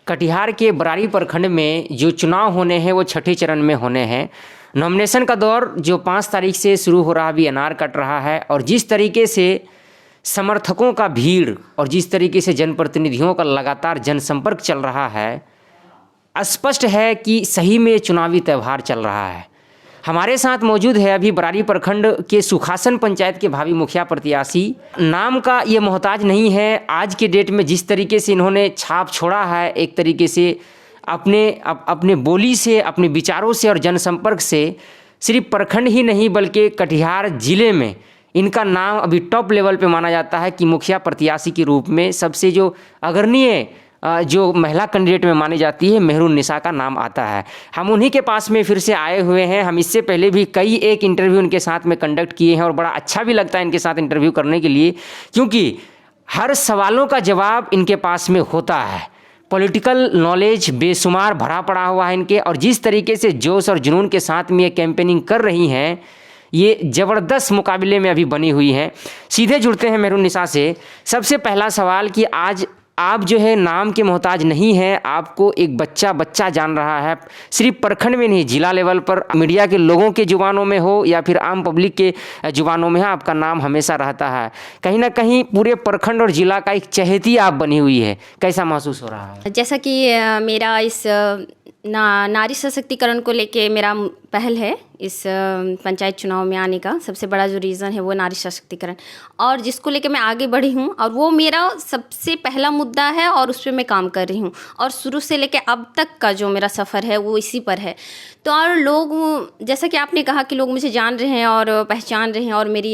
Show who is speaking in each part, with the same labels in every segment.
Speaker 1: कटिहार के बरारी प्रखंड में जो चुनाव होने हैं वो छठे चरण में होने हैं। नॉमिनेशन का दौर जो 5 तारीख से शुरू हो रहा अभी अनार कट रहा है और जिस तरीके से समर्थकों का भीड़ और जिस तरीके से जनप्रतिनिधियों का लगातार जनसंपर्क चल रहा है, स्पष्ट है कि सही में चुनावी त्यौहार चल रहा है। हमारे साथ मौजूद है अभी बरारी प्रखंड के सुखासन पंचायत के भावी मुखिया प्रत्याशी। नाम का ये मोहताज नहीं है। आज के डेट में जिस तरीके से इन्होंने छाप छोड़ा है, एक तरीके से अपने बोली से, अपने विचारों से और जनसंपर्क से सिर्फ प्रखंड ही नहीं बल्कि कटिहार जिले में इनका नाम अभी टॉप लेवल पे माना जाता है कि मुखिया प्रत्याशी के रूप में सबसे जो अग्रणीय जो महिला कैंडिडेट में मानी जाती है मेहरुन्निसा का नाम आता है। हम उन्हीं के पास में फिर से आए हुए हैं। हम इससे पहले भी कई एक इंटरव्यू इनके साथ में कंडक्ट किए हैं और बड़ा अच्छा भी लगता है इनके साथ इंटरव्यू करने के लिए, क्योंकि हर सवालों का जवाब इनके पास में होता है। पॉलिटिकल नॉलेज बेशुमार भरा पड़ा हुआ है इनके, और जिस तरीके से जोश और जुनून के साथ में ये कैंपेनिंग कर रही हैं, ये ज़बरदस्त मुकाबले में अभी बनी हुई हैं। सीधे जुड़ते हैं मेहरुन्निसा से। सबसे पहला सवाल कि आज आप जो है नाम के मोहताज नहीं हैं, आपको एक बच्चा जान रहा है, सिर्फ प्रखंड में नहीं जिला लेवल पर मीडिया के लोगों के जुबानों में हो या फिर आम पब्लिक के जुबानों में हो, आपका नाम हमेशा रहता है। कहीं ना कहीं पूरे प्रखंड और जिला का एक चहेती आप बनी हुई है। कैसा महसूस हो रहा है?
Speaker 2: जैसा कि मेरा इस नारी सशक्तिकरण को लेके मेरा पहल है इस पंचायत चुनाव में आने का, सबसे बड़ा जो रीज़न है वो नारी सशक्तिकरण, और जिसको लेके मैं आगे बढ़ी हूँ और वो मेरा सबसे पहला मुद्दा है और उस पर मैं काम कर रही हूँ। और शुरू से लेके अब तक का जो मेरा सफ़र है वो इसी पर है। तो और लोग, जैसा कि आपने कहा कि लोग मुझे जान रहे हैं और पहचान रहे हैं और मेरी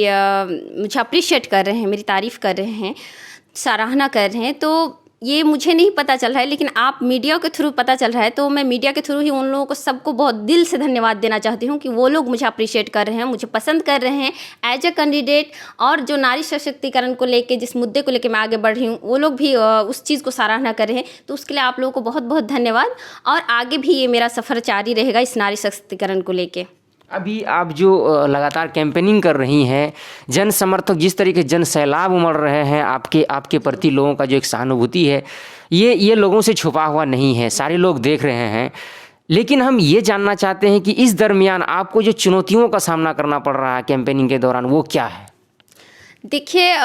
Speaker 2: मुझे अप्रिशिएट कर रहे हैं, मेरी तारीफ़ कर रहे हैं, सराहना कर रहे हैं, तो ये मुझे नहीं पता चल रहा है, लेकिन आप मीडिया के थ्रू पता चल रहा है। तो मैं मीडिया के थ्रू ही उन लोगों को सबको बहुत दिल से धन्यवाद देना चाहती हूँ कि वो लोग मुझे अप्रिशिएट कर रहे हैं, मुझे पसंद कर रहे हैं एज ए कैंडिडेट, और जो नारी सशक्तिकरण को लेके, जिस मुद्दे को लेके मैं आगे बढ़ रही हूँ, वो लोग भी उस चीज़ को सराहना कर रहे हैं। तो उसके लिए आप लोगों को बहुत बहुत धन्यवाद, और आगे भी ये मेरा सफ़र जारी रहेगा इस नारी सशक्तिकरण को लेके।
Speaker 1: अभी आप जो लगातार कैंपेनिंग कर रही हैं, जन समर्थक जिस तरीके जन सैलाब उमड़ रहे हैं आपके प्रति, लोगों का जो एक सहानुभूति है, ये लोगों से छुपा हुआ नहीं है, सारे लोग देख रहे हैं। लेकिन हम ये जानना चाहते हैं कि इस दरमियान आपको जो चुनौतियों का सामना करना पड़ रहा है कैंपेनिंग के दौरान, वो क्या है?
Speaker 2: देखिए,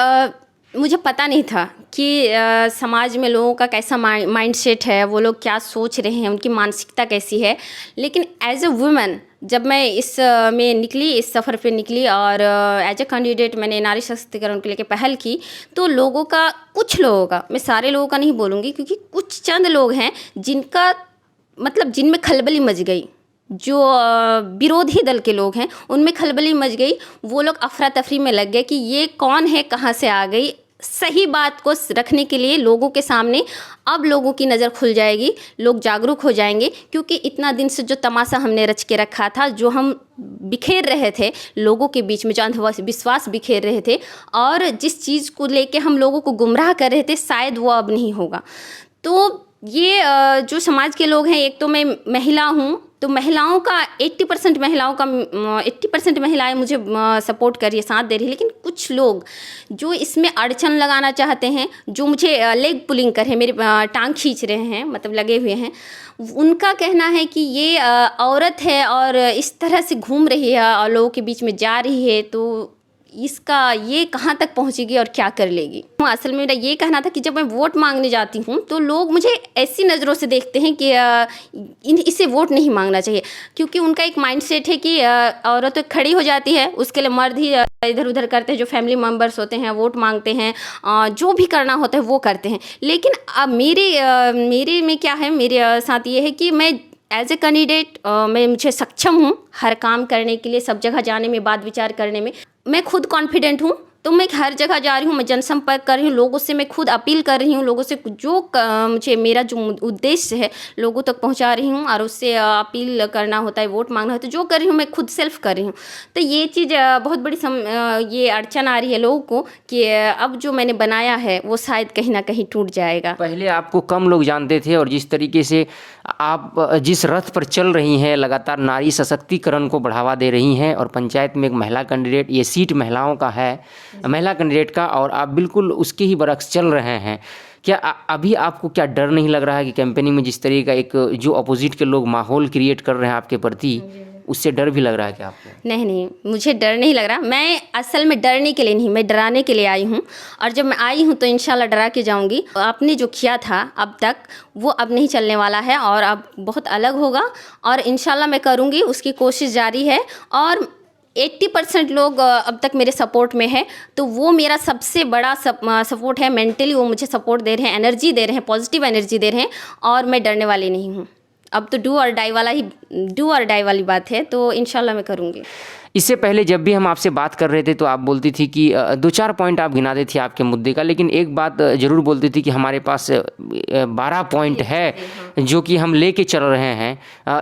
Speaker 2: मुझे पता नहीं था कि समाज में लोगों का कैसा माइंड सेट है, वो लोग क्या सोच रहे हैं, उनकी मानसिकता कैसी है। लेकिन एज ए वुमेन जब मैं इस में निकली, इस सफ़र पे निकली और एज ए कैंडिडेट मैंने नारी सशक्तिकरण को लेकर पहल की, तो लोगों का, कुछ लोगों का, मैं सारे लोगों का नहीं बोलूँगी क्योंकि कुछ चंद लोग हैं जिनका मतलब जिनमें खलबली मच गई, जो विरोधी दल के लोग हैं उनमें खलबली मच गई। वो लोग अफरा तफरी में लग गए कि ये कौन है, कहाँ से आ गई। सही बात को रखने के लिए लोगों के सामने अब लोगों की नज़र खुल जाएगी, लोग जागरूक हो जाएंगे, क्योंकि इतना दिन से जो तमाशा हमने रच के रखा था, जो हम बिखेर रहे थे लोगों के बीच में, जो अंधविश्वास बिखेर रहे थे और जिस चीज़ को लेके हम लोगों को गुमराह कर रहे थे, शायद वो अब नहीं होगा। तो ये जो समाज के लोग हैं, एक तो मैं महिला हूँ, तो महिलाओं का 80% महिलाएं मुझे सपोर्ट कर रही है, साथ दे रही है। लेकिन कुछ लोग जो इसमें अड़चन लगाना चाहते हैं, जो मुझे लेग पुलिंग कर रहे हैं, मेरी टांग खींच रहे हैं, मतलब लगे हुए हैं, उनका कहना है कि ये औरत है और इस तरह से घूम रही है और लोगों के बीच में जा रही है, तो इसका ये कहाँ तक पहुँचेगी और क्या कर लेगी। असल में मेरा ये कहना था कि जब मैं वोट मांगने जाती हूँ तो लोग मुझे ऐसी नज़रों से देखते हैं कि इसे वोट नहीं मांगना चाहिए, क्योंकि उनका एक माइंडसेट है कि औरत खड़ी हो जाती है, उसके लिए मर्द ही इधर उधर करते हैं, जो फैमिली मेम्बर्स होते हैं वोट मांगते हैं, जो भी करना होता है वो करते हैं। लेकिन अब मेरे में क्या है, मेरे साथ ये है कि मैं एज ए कैंडिडेट मुझे सक्षम हूँ हर काम करने के लिए, सब जगह जाने में, बात विचार करने में मैं खुद कॉन्फिडेंट हूँ। तो मैं हर जगह जा रही हूँ, मैं जनसंपर्क कर रही हूँ, लोगों से मैं खुद अपील कर रही हूँ, लोगों से जो मुझे मेरा जो उद्देश्य है लोगों तक पहुँचा रही हूँ, और उससे अपील करना होता है, वोट मांगना होता है, जो कर रही हूँ मैं खुद सेल्फ कर रही हूँ। तो ये चीज़ बहुत बड़ी ये अड़चन आ रही है लोगों को कि अब जो मैंने बनाया है वो शायद कहीं ना कहीं टूट जाएगा।
Speaker 1: पहले आपको कम लोग जानते थे और जिस तरीके से आप जिस रथ पर चल रही हैं, लगातार नारी सशक्तिकरण को बढ़ावा दे रही हैं, और पंचायत में एक महिला कैंडिडेट, ये सीट महिलाओं का है, महिला कैंडिडेट का, और आप बिल्कुल उसके ही बरक्स चल रहे हैं। क्या अभी आपको क्या डर नहीं लग रहा है कि कैंपेनिंग में जिस तरीके का एक जो अपोजिट के लोग माहौल क्रिएट कर रहे हैं आपके प्रति, उससे डर भी लग रहा है क्या आपको?
Speaker 2: नहीं, मुझे डर नहीं लग रहा। मैं असल में डरने के लिए नहीं, मैं डराने के लिए आई हूँ, और जब मैं आई हूँ तो इंशाल्लाह डरा के जाऊँगी। आपने जो किया था अब तक वो अब नहीं चलने वाला है, और अब बहुत अलग होगा, और इंशाल्लाह मैं करूँगी, उसकी कोशिश जारी है। और 80% लोग अब तक मेरे सपोर्ट में है, तो वो मेरा सबसे बड़ा सपोर्ट है। मेंटली वो मुझे सपोर्ट दे रहे हैं, एनर्जी दे रहे हैं, पॉजिटिव एनर्जी दे रहे हैं, और मैं डरने वाली नहीं हूँ। अब तो डू और डाई वाली बात है, तो इंशाल्लाह मैं करूँगी।
Speaker 1: इससे पहले जब भी हम आपसे बात कर रहे थे तो आप बोलती थी कि 2-4 पॉइंट आप गिनाते थे आपके मुद्दे का, लेकिन एक बात ज़रूर बोलती थी कि हमारे पास 12 पॉइंट है जो कि हम लेके चल रहे हैं।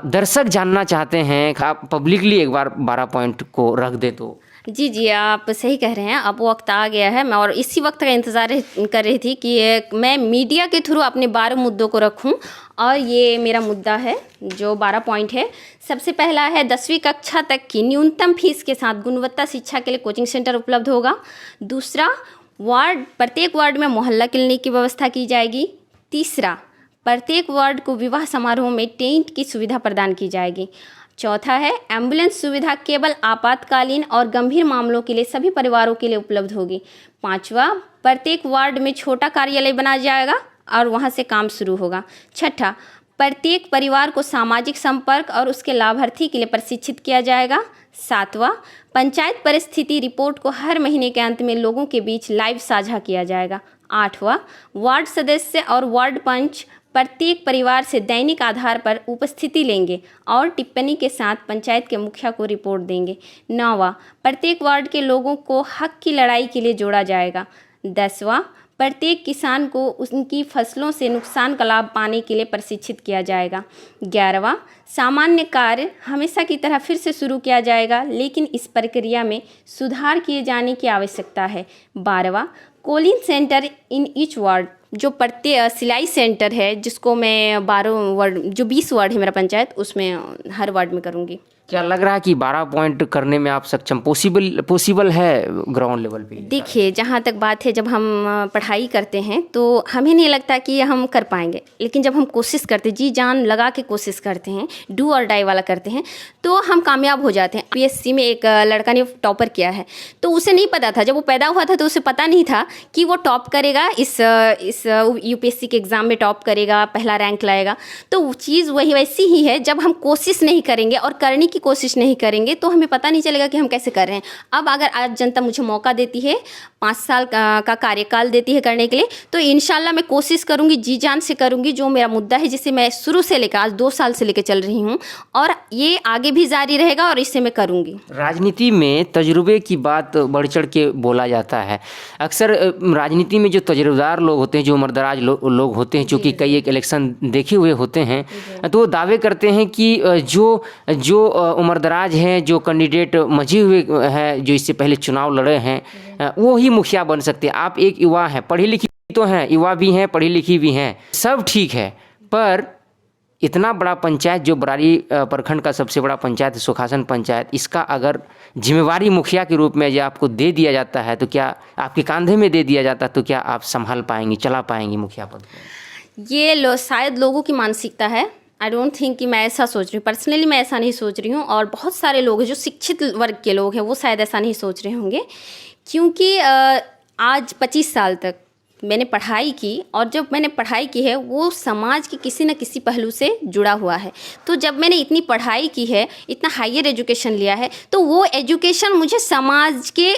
Speaker 1: दर्शक जानना चाहते हैं, आप पब्लिकली एक बार 12 पॉइंट को रख दे तो।
Speaker 2: जी, आप सही कह रहे हैं। अब वक्त आ गया है, मैं और इसी वक्त का इंतज़ार कर रही थी कि मैं मीडिया के थ्रू अपने 12 मुद्दों को रखूं, और ये मेरा मुद्दा है जो 12 पॉइंट है। सबसे पहला है 10वीं कक्षा तक की न्यूनतम फीस के साथ गुणवत्ता शिक्षा के लिए कोचिंग सेंटर उपलब्ध होगा। दूसरा, प्रत्येक वार्ड में मोहल्ला क्लिनिक की व्यवस्था की जाएगी। तीसरा, प्रत्येक वार्ड को विवाह समारोह में टेंट की सुविधा प्रदान की जाएगी। चौथा है, एम्बुलेंस सुविधा केवल आपातकालीन और गंभीर मामलों के लिए सभी परिवारों के लिए उपलब्ध होगी। पांचवा, प्रत्येक वार्ड में छोटा कार्यालय बनाया जाएगा और वहां से काम शुरू होगा। छठा, प्रत्येक परिवार को सामाजिक संपर्क और उसके लाभार्थी के लिए प्रशिक्षित किया जाएगा। सातवां, पंचायत परिस्थिति रिपोर्ट को हर महीने के अंत में लोगों के बीच लाइव साझा किया जाएगा। आठवां, वार्ड सदस्य और वार्ड पंच प्रत्येक परिवार से दैनिक आधार पर उपस्थिति लेंगे और टिप्पणी के साथ पंचायत के मुखिया को रिपोर्ट देंगे। 9वां, प्रत्येक वार्ड के लोगों को हक की लड़ाई के लिए जोड़ा जाएगा। 10वां, प्रत्येक किसान को उनकी फसलों से नुकसान का लाभ पाने के लिए प्रशिक्षित किया जाएगा। 11वां, सामान्य कार्य हमेशा की तरह फिर से शुरू किया जाएगा, लेकिन इस प्रक्रिया में सुधार किए जाने की आवश्यकता है। 12वां, cooling centre in each ward, जो प्रत्येक सिलाई सेंटर है जिसको मैं 12 वार्ड, जो 20 वार्ड है मेरा पंचायत, उसमें हर वार्ड में करूँगी।
Speaker 1: क्या लग रहा है कि 12 पॉइंट करने में आप सक्षम पॉसिबल है ग्राउंड लेवल पे?
Speaker 2: देखिए, जहाँ तक बात है, जब हम पढ़ाई करते हैं तो हमें नहीं लगता कि हम कर पाएंगे, लेकिन जब हम कोशिश करते, जी जान लगा के कोशिश करते हैं, डू और डाई वाला करते हैं, तो हम कामयाब हो जाते हैं। पीएससी में एक लड़का ने टॉपर किया है, तो उसे नहीं पता था, जब वो पैदा हुआ था तो उसे पता नहीं था कि वो टॉप करेगा, इस यूपीएससी के एग्ज़ाम में टॉप करेगा, पहला रैंक लाएगा। तो चीज़ वही वैसी ही है, जब हम कोशिश नहीं करेंगे और करने की कोशिश नहीं करेंगे तो हमें पता नहीं चलेगा कि हम कैसे कर रहे हैं। अब अगर आज जनता मुझे मौका देती है, 5 साल का कार्यकाल देती है करने के लिए, तो इंशाल्लाह मैं कोशिश करूंगी, जी जान से करूंगी। जो मेरा मुद्दा है, जिसे मैं शुरू से लेकर आज 2 साल से लेकर चल रही हूं, और ये आगे भी जारी रहेगा, और इसे मैं करूंगी।
Speaker 1: राजनीति में तजुर्बे की बात बढ़ चढ़ के बोला जाता है। अक्सर राजनीति में जो तजुर्बेदार लोग होते हैं, जो उम्रदराज लोग होते हैं, चूँकि कई एक इलेक्शन देखे हुए होते हैं, तो वो दावे करते हैं कि जो उम्रदराज हैं, जो कैंडिडेट मजे हुए हैं, जो इससे पहले चुनाव लड़े हैं, वो ही मुखिया बन सकते हैं। आप एक युवा हैं, पढ़ी लिखी तो हैं, युवा भी हैं, पढ़ी लिखी भी हैं, सब ठीक है, पर इतना बड़ा पंचायत, जो बरारी प्रखंड का सबसे बड़ा पंचायत है, सुखासन पंचायत, इसका अगर जिम्मेवारी मुखिया के रूप में जो आपको दे दिया जाता है, तो क्या आपके कंधे में दे दिया जाता है, तो क्या आप संभाल पाएंगी, चला पाएंगी मुखिया पद को?
Speaker 2: ये शायद लोगों की मानसिकता है। आई डोंट थिंक कि मैं ऐसा सोच रही हूँ, पर्सनली मैं ऐसा नहीं सोच रही हूँ, और बहुत सारे लोग हैं जो शिक्षित वर्ग के लोग हैं, वो शायद ऐसा नहीं सोच रहे होंगे, क्योंकि आज 25 साल तक मैंने पढ़ाई की, और जब मैंने पढ़ाई की है वो समाज के किसी न किसी पहलू से जुड़ा हुआ है। तो जब मैंने इतनी पढ़ाई की है, इतना हायर एजुकेशन लिया है, तो वो एजुकेशन मुझे समाज के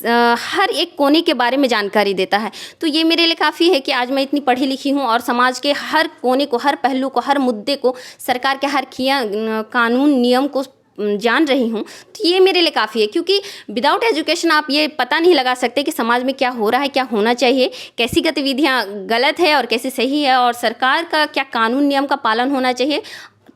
Speaker 2: हर एक कोने के बारे में जानकारी देता है। तो ये मेरे लिए काफ़ी है कि आज मैं इतनी पढ़ी लिखी हूँ और समाज के हर कोने को, हर पहलू को, हर मुद्दे को, सरकार के हर कानून नियम को जान रही हूँ। तो ये मेरे लिए काफ़ी है, क्योंकि विदाउट एजुकेशन आप ये पता नहीं लगा सकते कि समाज में क्या हो रहा है, क्या होना चाहिए, कैसी गतिविधियाँ गलत है और कैसी सही है, और सरकार का क्या कानून नियम का पालन होना चाहिए,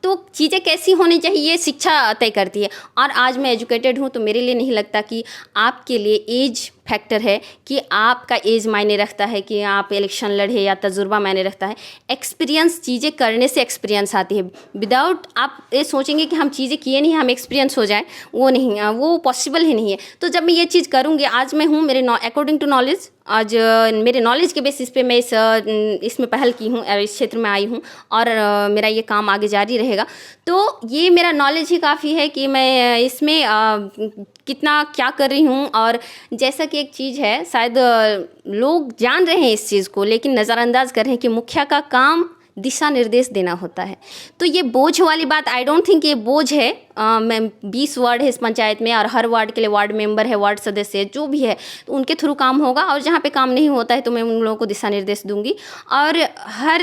Speaker 2: तो चीज़ें कैसी होनी चाहिए, ये शिक्षा तय करती है। और आज मैं एजुकेटेड हूँ, तो मेरे लिए नहीं लगता कि आपके लिए एज फैक्टर है कि आपका एज मायने रखता है कि आप इलेक्शन लड़े, या तजुर्बा मायने रखता है। एक्सपीरियंस, चीज़ें करने से एक्सपीरियंस आती है। विदाउट आप ये सोचेंगे कि हम चीज़ें किए नहीं, हम एक्सपीरियंस हो जाए, वो नहीं, वो पॉसिबल ही नहीं है। तो जब मैं ये चीज़ करूँगी, आज मैं हूँ, मेरे अकॉर्डिंग टू नॉलेज, आज मेरे नॉलेज के बेसिस पे मैं इसमें पहल की हूँ, इस क्षेत्र में आई हूँ, और मेरा ये काम आगे जारी रहेगा। तो ये मेरा नॉलेज ही काफ़ी है कि मैं इसमें कितना क्या कर रही हूँ। और जैसा कि एक चीज़ है, शायद लोग जान रहे हैं इस चीज़ को, लेकिन नज़रअंदाज कर रहे हैं कि मुखिया का काम दिशा निर्देश देना होता है। तो ये बोझ वाली बात, आई डोंट थिंक ये बोझ है। मैं 20 वार्ड है इस पंचायत में, और हर वार्ड के लिए वार्ड मेंबर है, वार्ड सदस्य है, जो भी है, तो उनके थ्रू काम होगा। और जहाँ पे काम नहीं होता है तो मैं उन लोगों को दिशा निर्देश दूंगी। और हर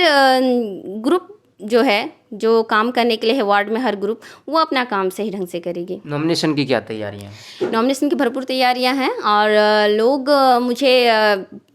Speaker 2: ग्रुप जो है, जो काम करने के लिए है वार्ड में, हर ग्रुप वो अपना काम सही ढंग से करेगी।
Speaker 1: नॉमिनेशन की क्या तैयारियां हैं?
Speaker 2: नॉमिनेशन की भरपूर तैयारियां हैं, और लोग मुझे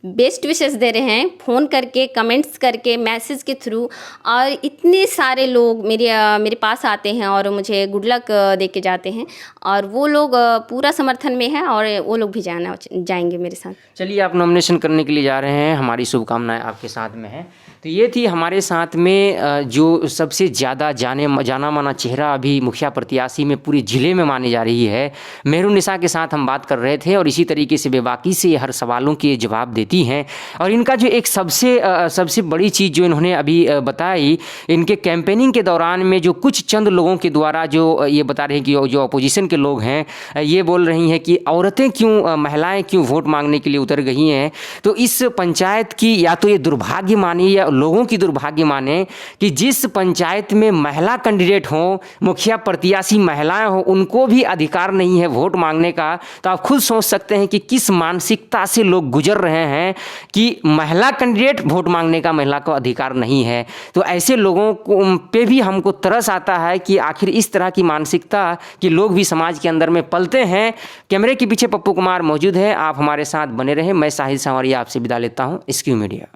Speaker 2: बेस्ट विशेस दे रहे हैं, फ़ोन करके, कमेंट्स करके, मैसेज के थ्रू। और इतने सारे लोग मेरे पास आते हैं और मुझे गुड लक दे के जाते हैं, और वो लोग पूरा समर्थन में हैं, और वो लोग भी जाएंगे मेरे साथ।
Speaker 1: चलिए, आप नॉमिनेशन करने के लिए जा रहे हैं, हमारी शुभकामनाएं आपके साथ में हैं। तो ये थी हमारे साथ में जो सबसे ज़्यादा जाना माना चेहरा अभी मुखिया प्रत्याशी में पूरे ज़िले में मानी जा रही है, मेहरुन्निसा के साथ हम बात कर रहे थे। और इसी तरीके से बेबाकी से हर सवालों के जवाब देती हैं। और इनका जो एक सबसे बड़ी चीज़ जो इन्होंने अभी बताई, इनके कैंपेनिंग के दौरान में जो कुछ चंद लोगों के द्वारा जो ये बता रहे हैं कि जो अपोजिशन के लोग हैं, ये बोल रही हैं कि औरतें क्यों, महिलाएं क्यों वोट मांगने के लिए उतर गई हैं। तो इस पंचायत की या तो ये दुर्भाग्य मानिए या लोगों की दुर्भाग्य माने कि जिस पंचायत में महिला कैंडिडेट हो, मुखिया प्रत्याशी महिलाएं हो, उनको भी अधिकार नहीं है वोट मांगने का। तो आप खुद सोच सकते हैं कि किस मानसिकता से लोग गुजर रहे हैं कि महिला कैंडिडेट वोट मांगने का महिला को अधिकार नहीं है। तो ऐसे लोगों को पे भी हमको तरस आता है कि आखिर इस तरह की मानसिकता कि लोग भी समाज के अंदर में पलते हैं। कैमरे के पीछे पप्पू कुमार मौजूद है, आप हमारे साथ बने रहें। मैं साहिल सांवरिया आपसे विदा लेता हूँ। SQ media.